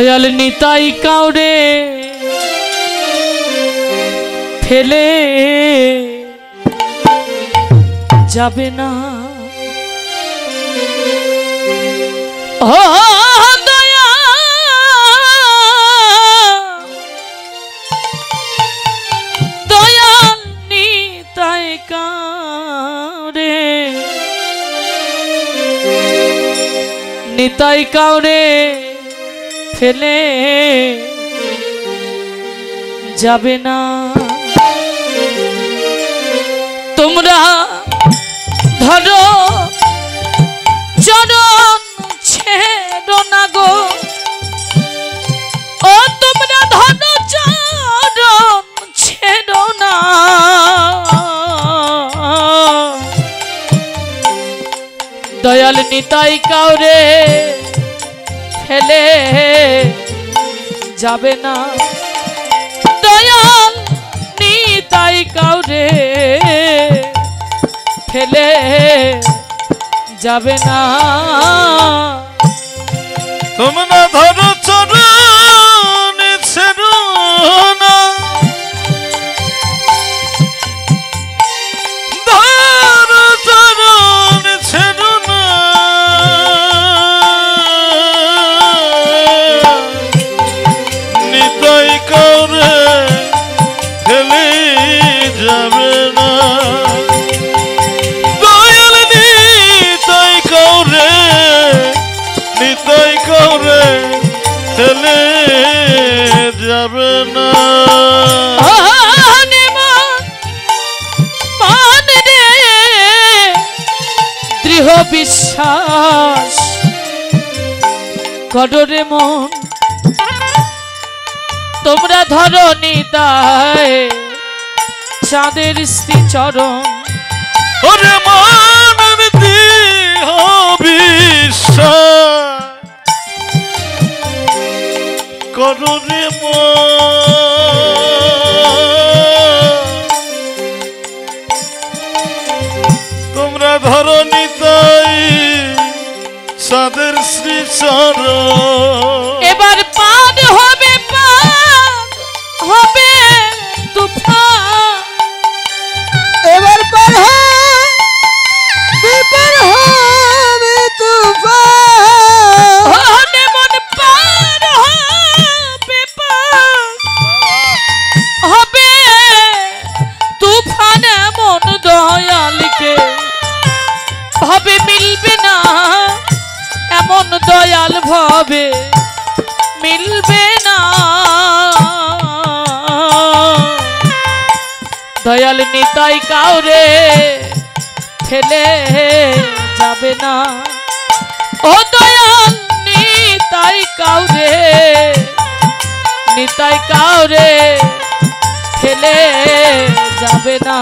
দয়াল নিতাই কাউরে ফেলে যাবে না। ও দয়া দয়াল নিতাই কাউরে নিতাই কাউরে ফেলে যাবে না। তোমরা ধরো চরণ ছেড়ো না গো, ও তোমরা ধরো চরণ ছেড়ো না। দয়াল নিতাই কাউরে ফেলে যাবে না। দয়াল নিতাই কাউরে ফেলে যাবে না। তোমরা ধরো চরণ ছেড়ো না, ধরো চরণ ছেড়ো না। নিতাই কাউরে ফেলে যাবে না। দয়াল নিতাই কাউরে নিতাই কাউরে ফেলে যাবে না। দৃঢ় বিশ্বাস করো রে মন, তোমরা ধরো নিতাই চাঁদের স্ত্রী চরণ। ওরে মন দৃঢ় বিশ্বাস করো রে তোমরা ধরো নিতাই সাদের শ্রী চরণ। এবার পার হবে তুফান, এবার পার হবে তুফান। মন পার হবে তুফান। এমন দয়ালকে ভাবে মিলবে না, এমন দয়াল ভাবে মিলবে না। দয়াল নিতাই কাউরে ফেলে যাবে না। ও দয়াল নিতাই কাউরে ফেলে যাবে না।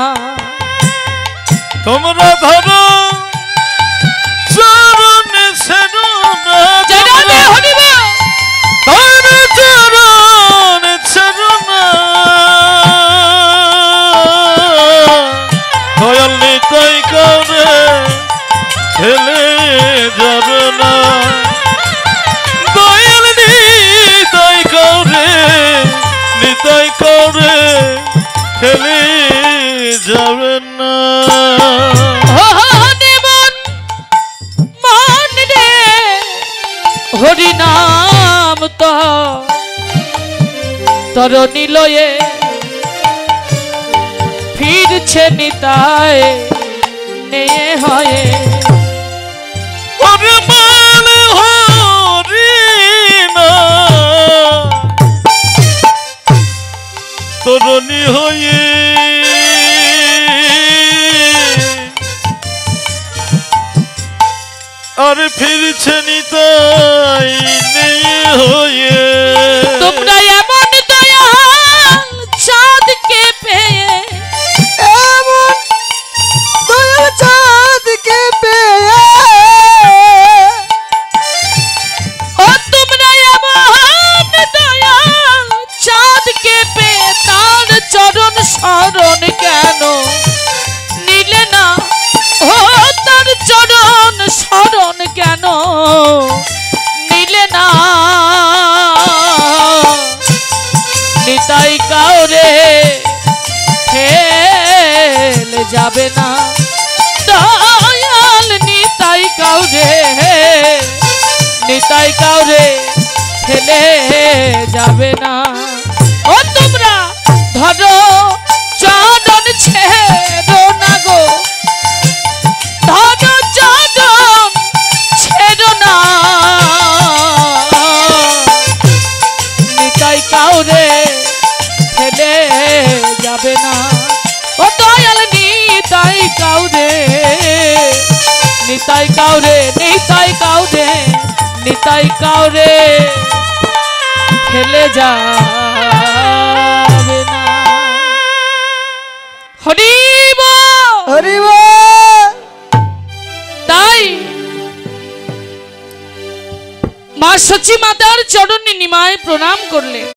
তোমরা ধরো চরণ ছেড়ো না, ধরো চরণ ছেড়ো না। দয়াল নিতাই কাউরে ফেলে যাবে না। দয়াল নিতাই কাউরে ফেলে যাবে না। হরি নাম তো তরণী লয়ে ফিরছে নিতাই নিয়ে হয়ে। ওরে মান হরি নাম তরণী হয়ে আর ফিরছে নিতাই নিয়ে হয়ে। তোমরা এমন দয়াল চাঁদকে পেয়ে, এমন দয়াল চাঁদকে পেয়ে, ও তোমরা এমন দয়াল চাঁদকে পেয়ে তার চরণ শরণ কেন নিলে না? ও তার চরণ শরণ কেন নিলে না? নিতাই কাউরে ফেলে যাবে না দয়াল নিতাই কাউরে ফেলে যাবে না ও তোমরা ধরো চরণ ছেড়ো না গো ধরো চরণ ছেড়ো না নিতাই কাউরে ফেলে যাবে না ও দয়াল নিতাই কাউরে ফেলে যাবে না হরিব হরিব তাই মা সচী মাতার চরণে নিমায় প্রণাম করলে।